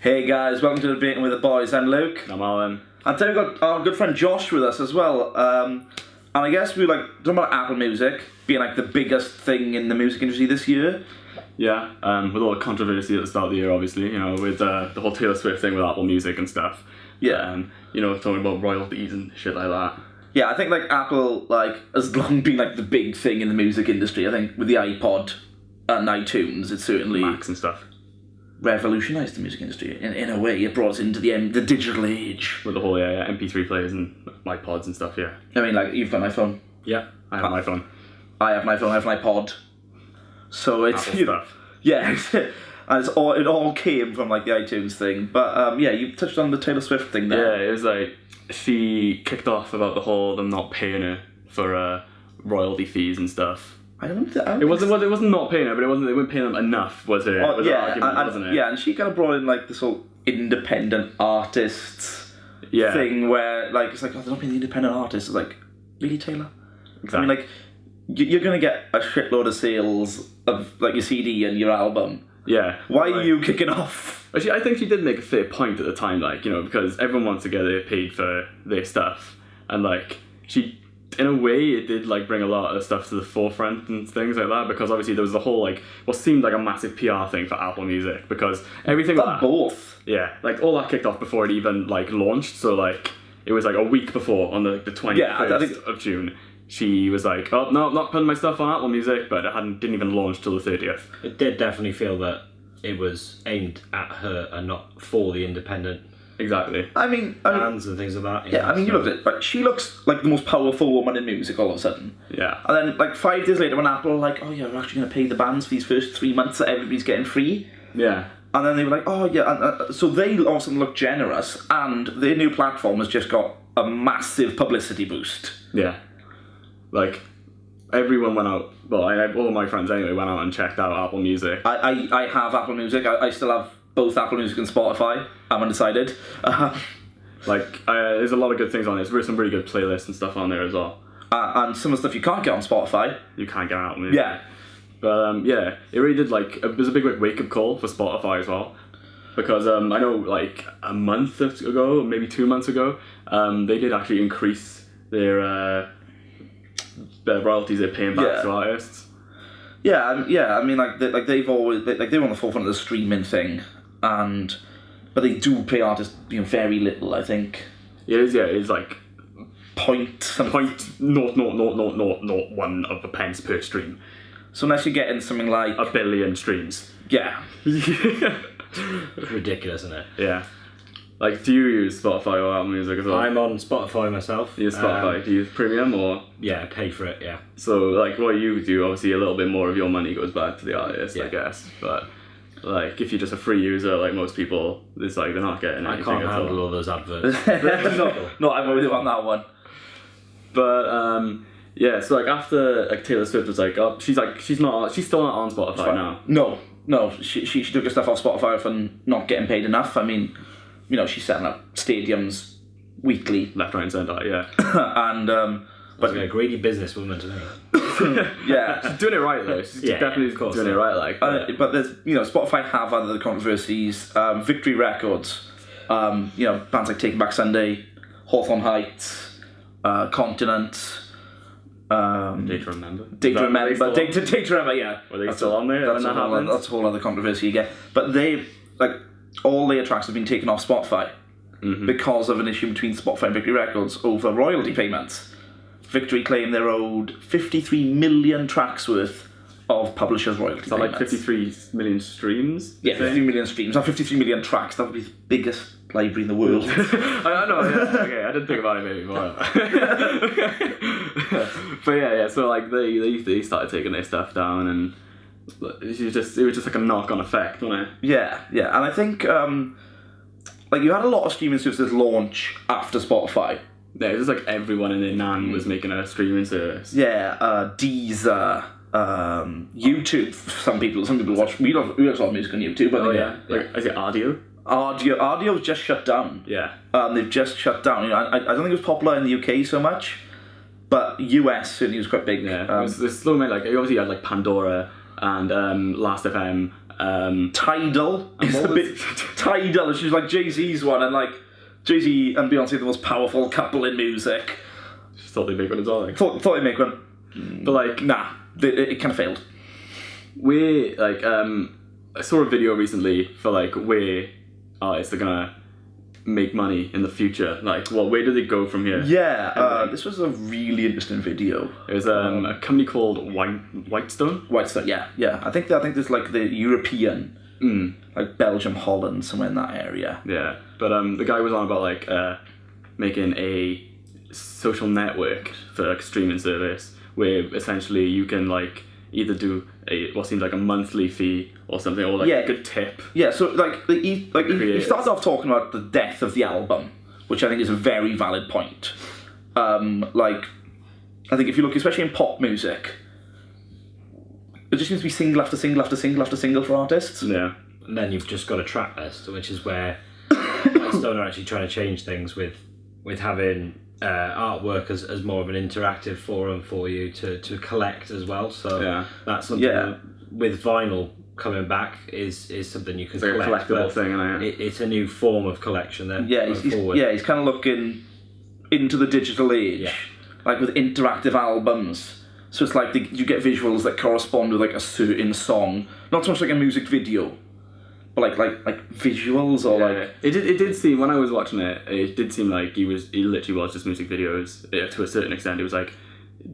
Hey guys, welcome to Debatin with the boys. I'm Luke. I'm Alan. And today we've got our good friend Josh with us as well. And I guess we were talking about Apple Music being the biggest thing in the music industry this year. Yeah, with all the controversy at the start of the year, obviously, with the whole Taylor Swift thing with Apple Music and stuff. Yeah. Talking about royalties and shit like that. Yeah, I think Apple has long been the big thing in the music industry. I think with the iPod and iTunes, it's certainly Macs and stuff. Revolutionised the music industry in a way. It brought us into the digital age With the whole MP3 players and iPods and stuff. Yeah. I mean, you've got an iPhone. Yeah, I have an iPhone. I have an iPhone. I have an iPod. So it's Apple stuff. Yeah, and it all came from the iTunes thing. But you touched on the Taylor Swift thing there. Yeah, it was she kicked off about the whole them not paying her for royalty fees and stuff. I don't think it wasn't not paying her, but they weren't paying them enough. Was her argument, wasn't it? Yeah, and she kind of brought in this whole independent artists thing where it's they're not paying the independent artists. It's really, Taylor? Exactly. I mean, you're gonna get a shitload of sales of your CD and your album. Yeah. Why are you kicking off? Actually, I think she did make a fair point at the time, because everyone wants to get paid for their stuff, and she, in a way, it did bring a lot of stuff to the forefront and things like that, because obviously there was the whole what seemed like a massive PR thing for Apple Music, because everything both. Yeah, all that kicked off before it even launched, so it was a week before, on the 21st of June. She was oh no, I'm not putting my stuff on Apple Music, but it didn't even launch till the 30th. It did definitely feel that it was aimed at her and not for the independent Exactly. bands and things like that. Yeah, you look at it, she looks like the most powerful woman in music all of a sudden. Yeah. And then 5 days later when Apple were oh yeah, we're actually going to pay the bands for these first 3 months that everybody's getting free. Yeah. And then they were oh yeah, and, so they all of a sudden look generous, and their new platform has just got a massive publicity boost. Yeah. Everyone went out, all my friends anyway went out and checked out Apple Music. I have Apple Music. I still have both Apple Music and Spotify. I'm undecided. There's a lot of good things on it. There's some really good playlists and stuff on there as well. And some of the stuff you can't get on Spotify. You can't get on Apple Music. Yeah. But it really did it was a big wake-up call for Spotify as well. Because I know a month ago, maybe 2 months ago, they did actually increase their royalties they're paying back to artists. Yeah. I mean, they've always they're on the forefront of the streaming thing, but they do pay artists very little. I think It is. Yeah, it's point not one of a pence per stream. So unless you're getting something like 1 billion streams. Yeah. It's ridiculous, isn't it? Yeah. Do you use Spotify or Apple Music as well? I'm on Spotify myself. You use Spotify? Do you use Premium or? Yeah, I pay for it, yeah. So, what you do, obviously a little bit more of your money goes back to the artist, I guess. But, if you're just a free user, most people, it's they're not getting anything. I can't at handle all those adverts. No, I'm with you on that one. But, yeah, so after Taylor Swift was she's still not on Spotify now. No, she took her stuff off Spotify for not getting paid enough. I mean, she's setting up stadiums weekly. Left, right and centre, yeah. And, but a greedy businesswoman to me. Yeah. She's doing it right though. She's definitely doing it right. But there's, Spotify have other controversies. Victory Records, bands like Taking Back Sunday, Hawthorne Heights, Continent, Day to Remember. Day to Remember, yeah. Were they still on there? That's a whole other controversy again. But they, all their tracks have been taken off Spotify because of an issue between Spotify and Victory Records over royalty payments. Victory claim they're owed 53 million tracks worth of publishers' royalty payments. 53 million streams? Yeah, 53 million streams. Not 53 million tracks. That would be the biggest library in the world. I know, yeah. Okay, I didn't think about it maybe more. But yeah, so they started taking their stuff down, and it was just a knock-on effect, wasn't it? Yeah, and I think you had a lot of streaming services launch after Spotify. Yeah, it was everyone in their nan was making a streaming service. Yeah, Deezer, YouTube. Some people watch. We watch a lot of music on YouTube. Is it Audio? Audio's just shut down. Yeah. They've just shut down. I don't think it was popular in the UK so much, but US certainly was quite big. Yeah. There's so many you obviously had Pandora and Last FM Tidal is what the bit. Tidal, she's like Jay-Z's one, and like Jay-Z and Beyonce are the most powerful couple in music. Just thought they'd make one as well. Like. Thought they'd make one, But like, nah, it kind of failed. we like I saw a video recently for like where artists are gonna make money in the future. Like, where do they go from here? Yeah, this was a really interesting video. It was a company called Whitestone. Whitestone, yeah. I think there's like the European, like Belgium, Holland, somewhere in that area. Yeah, but the guy was on about like making a social network for like streaming service where essentially you can like either do what seems like a monthly fee or something, or like a good tip. Yeah, so like he started off talking about the death of the album, which I think is a very valid point. Like, I think if you look, especially in pop music, it just seems to be single after single after single after single for artists. Yeah. And then you've just got a track list, which is where Whitestone are actually trying to change things with having artwork as more of an interactive forum for you to collect as well. So that's something that, with vinyl coming back is something you can collect. A collectible thing, it's a new form of collection then. He's kind of looking into the digital age, like with interactive albums. So it's like you get visuals that correspond with like a certain song, not so much like a music video. But like visuals or like it did seem, when I was watching it did seem like he literally was just music videos to a certain extent. It was like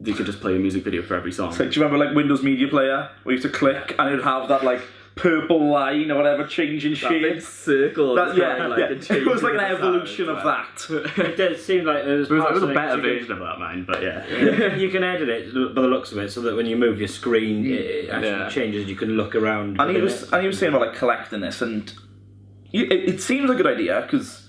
you could just play a music video for every song. So, do you remember like Windows Media Player where you used to click and it would have that like purple line or whatever changing shape? Big circle. It was like an evolution of that. It did seem like there was. It was a better version of that, man. But you can edit it by the looks of it, so that when you move your screen, it actually changes. You can look around. And he was saying about like collecting this, and it seems a good idea because,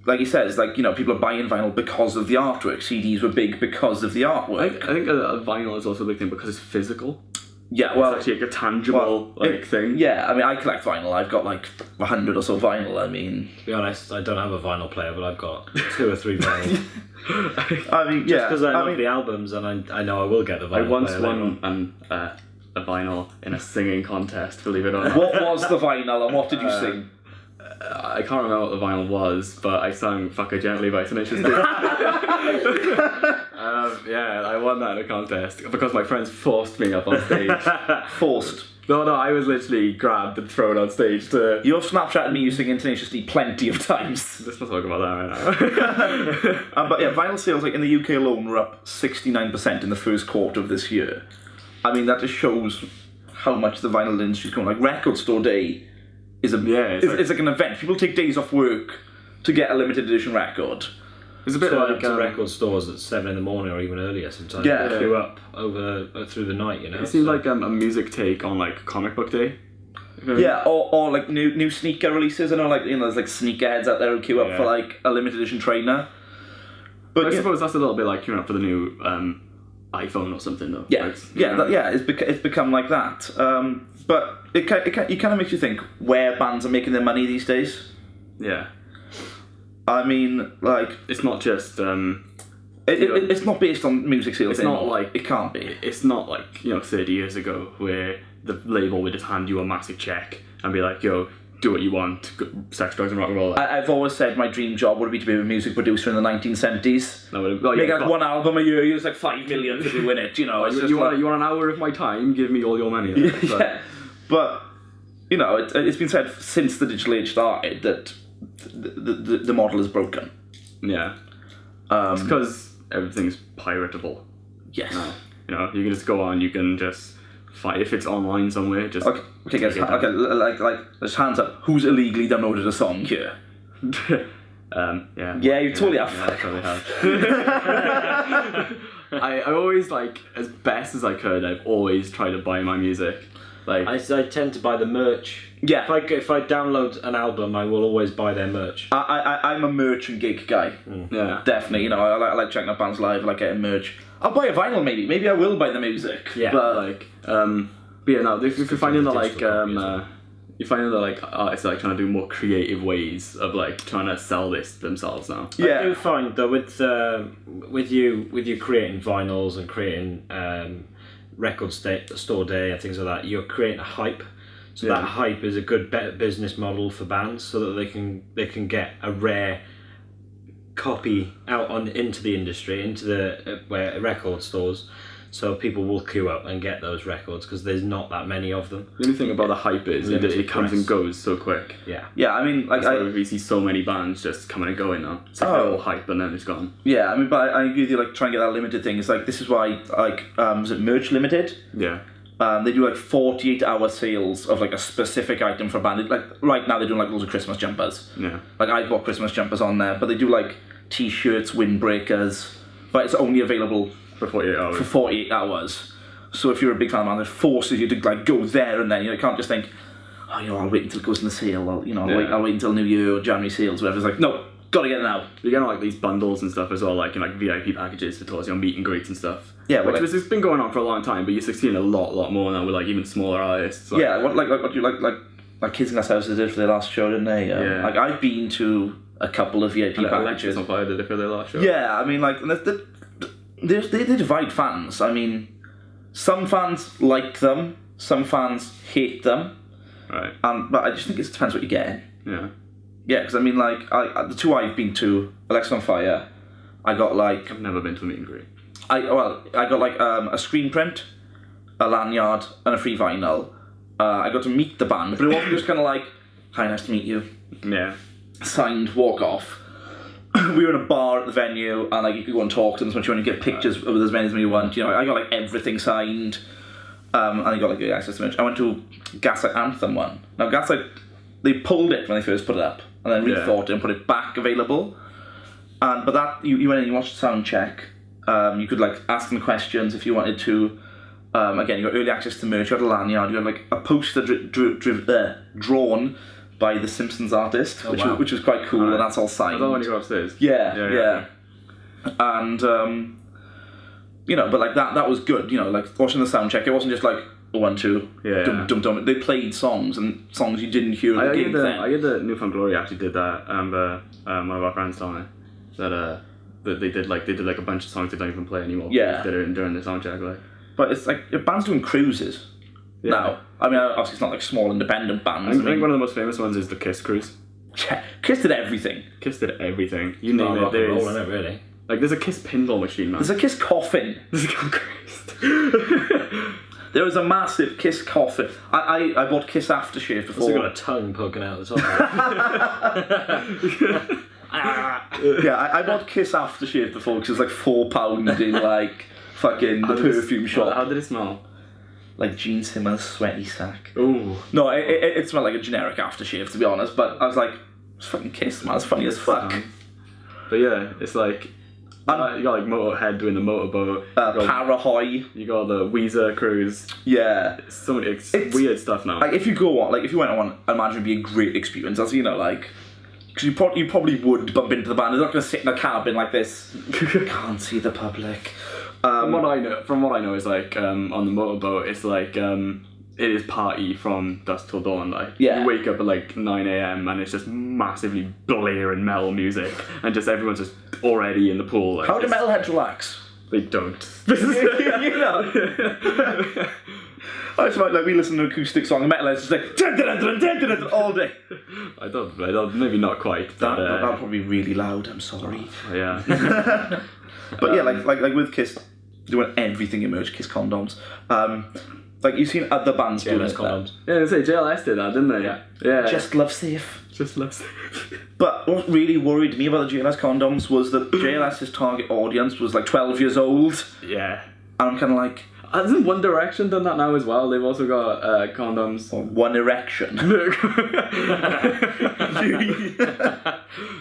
like he says, like, you know, people are buying vinyl because of the artwork. CDs were big because of the artwork. I think a vinyl is also a big thing because it's physical. Yeah, well, it's actually like a tangible thing. Yeah, I mean, I collect vinyl. I've got like 100 or so vinyl. I mean, to be honest, I don't have a vinyl player, but I've got 2 or 3 vinyl. I mean, just because I love the albums, and I know I will get the vinyl. I once won a vinyl in a singing contest. Believe it or not. What was the vinyl, and what did you sing? I can't remember what the vinyl was, but I sang "Fuck Her Gently" by Tenacious D. I won that in a contest because my friends forced me up on stage. Forced? No, I was literally grabbed and thrown on stage to... You've Snapchatted me you singing Tenacious D plenty of times. Let's not talk about that right now. But yeah, vinyl sales like in the UK alone were up 69% in the first quarter of this year. I mean, that just shows how much the vinyl industry's going. Like, Record Store Day is it's like an event. People take days off work to get a limited edition record. It's a bit like to record stores at 7 in the morning or even earlier sometimes. Yeah, queue up through the night. You know, it seems like a music take on like Comic Book Day. Yeah, or like new sneaker releases. I know, like, you know, there's like sneakerheads out there who queue up for like a limited edition trainer. But I suppose that's a little bit like queuing up for the new iPhone or something, though. Yeah, like, it's become like that. But it kind of makes you think where bands are making their money these days. Yeah. I mean, like, it's not just it's not based on music sales. It's anymore. not like it can't be. It's not like 30 years ago where the label would just hand you a massive check and be like, "Yo, do what you want, sex, drugs, and rock and roll." I've always said my dream job would be to be a music producer in the 1970s. Make like one album a year, use like $5 million to do in it. You know, it's you want an hour of my time? Give me all your money. Yeah, but you know, it's been said since the digital age started that the model is broken. Yeah, it's because everything's piratable. Yes, you know, you can just go on. You can just find if it's online somewhere. Just okay, guys. Let's hands up. Who's illegally downloaded a song here? Yeah, you totally have. Yeah, I totally have. I always, like, as best as I could, I've always tried to buy my music. Like, I tend to buy the merch. Yeah. If I download an album, I will always buy their merch. I'm a merch and gig guy. Yeah. Definitely. You know, I like checking out bands live. I like getting merch. I'll buy a vinyl maybe. Maybe I will buy the music. Yeah. But like, but yeah, no. If you're finding that you're finding that like artists are like trying to do more creative ways of like trying to sell this themselves now. Yeah. I do find though with you creating vinyls and creating record store day and things like that, you're creating a hype. So that hype is a good business model for bands, so that they can get a rare copy out into the industry, into the where record stores, so people will queue up and get those records because there's not that many of them. The only thing about the hype is it comes and goes so quick. Yeah, I mean, like, we see so many bands just coming and going now. It's like they're all hype and then it's gone. Yeah, I mean, but I agree with you, like, trying to get that limited thing. It's like, this is why, like, was it Merch Limited? Yeah. They do like 48-hour sales of like a specific item for a band. Like right now they're doing like loads of Christmas jumpers. Yeah. Like I bought Christmas jumpers on there, but they do like t-shirts, windbreakers, but it's only available for 48 hours. For 48 hours. So if you're a big fan of the band, it forces you to like go there and then. You can't just think, oh, I'll wait until it goes in the sale. I'll wait until New Year or January sales, whatever. It's like, no, gotta get it now. You're getting like these bundles and stuff as well, like VIP packages for tours, meet and greets and stuff. Yeah, which has been going on for a long time, but you're seeing a lot more now with like even smaller artists. Like, yeah, what do you like Kids in Glass Houses did for their last show, didn't they? Yeah. Like I've been to a couple of VIP packages. Alexis on Fire did it for their last show. Yeah, I mean, like they divide fans. I mean, some fans like them, some fans hate them. Right. But I just think it depends what you're getting. Yeah. Yeah, because I mean, like the two I've been to, Alexis on Fire, I got like. I've never been to a meet and greet. I got like a screen print, a lanyard, and a free vinyl. I got to meet the band, but it wasn't just kind of like, hi, nice to meet you. Yeah. Signed, walk off. We were in a bar at the venue, and like you could go and talk to them as much as you want to get pictures with as many as you want. I got like everything signed, and I got like good access to it. I went to Gaslight Anthem one. Now Gaslight, they pulled it when they first put it up, and then rethought it and put it back available. But that you went in, you watched the sound check. You could like ask them questions if you wanted to. Again, you got early access to merch. You had a lanyard. You had like a poster drawn by the Simpsons artist, which was quite cool, and that's all signed. Is that when you go upstairs? Yeah. And but like that was good. Like watching the sound check, it wasn't just like 1, 2, dum. They played songs and songs you didn't hear at the gig. I heard the Newfound Glory actually did that, and one of our friends told me that they did like a bunch of songs they don't even play anymore. Yeah. They did it during the sound check, like. But it's like your band's doing cruises now. I mean, obviously it's not like small independent bands. I think one of the most famous ones is the Kiss cruise. Yeah, Kiss did everything. You name it. Rock and roll, isn't it, really? Like there's a Kiss pinball machine, man. There's a Kiss coffin. There was a massive Kiss coffin. I bought Kiss aftershave before. Also got a tongue poking out the top. Yeah, I bought Kiss aftershave before because it was like £4 in like fucking the perfume shop. How did it smell? Like Gene Simmons' sweaty sack. Ooh. No, it smelled like a generic aftershave, to be honest, but I was like, it's fucking Kiss, man, it's funny as fuck. But yeah, it's like, you got like Motorhead doing the motorboat. Parahoy. You got the Weezer cruise. Yeah. It's weird stuff now. Like, if you went on one, I imagine it'd be a great experience. That's, like, because you probably would bump into the band. They're not going to sit in a cabin like this. Can't see the public. From what I know, is like on the motorboat, it's like it is party from dusk till dawn. Like you wake up at like 9 a.m. and it's just massively blaring metal music, and just everyone's just already in the pool. Like, how do metalheads relax? They don't. I just like we listen to an acoustic song, and metalheads just like all day. I don't. Maybe not quite. That'll probably be really loud. I'm sorry. Yeah. But yeah, like with Kiss, doing everything in merch, Kiss condoms. Like you've seen other bands doing condoms. Yeah, they say JLS did that, didn't they? Yeah. Just Love Safe. Just Love Safe. But what really worried me about the JLS condoms was that JLS's target audience was like 12 years old. Yeah. And I'm kind of like. Hasn't One Direction done that now as well? They've also got condoms. One Erection.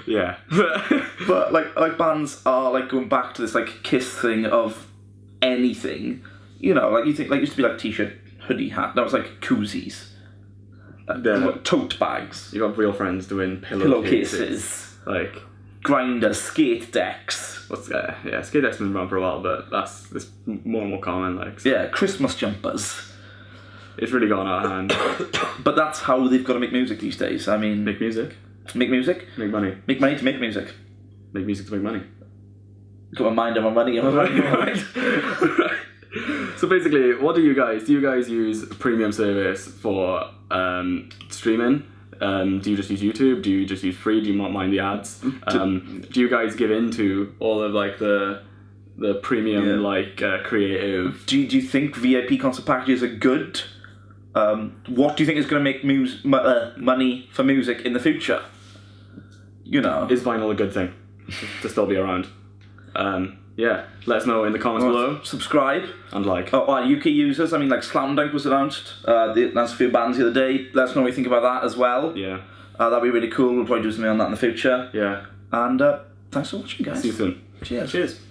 Yeah. But like bands are like going back to this like Kiss thing of anything. Like you think like it used to be like t-shirt, hoodie, hat. Now it's like koozies. Tote bags. You got Real Friends doing pillowcases. Like grinders, skate decks. Skate decks been around for a while, but that's more and more common. Like Christmas jumpers. It's really gone out of hand. But that's how they've got to make music these days. I mean, make music. Make music. Make money. Make money to make music. Make music to make money. Got my mind on my money. Right. So basically, what do you guys use a premium service for streaming? Do you just use YouTube? Do you just use free? Do you not mind the ads? Do you guys give in to all of like the premium creative? Do you think VIP concert packages are good? What do you think is going to make money for music in the future? You know, Is vinyl a good thing to still be around? Yeah, let us know in the comments below. Subscribe. And like. UK users, I mean, like Slam Dunk was announced. They announced a few bands the other day. Let us know what you think about that as well. Yeah. That'd be really cool. We'll probably do something on that in the future. Yeah. And thanks for watching, guys. See you soon. Cheers. Cheers.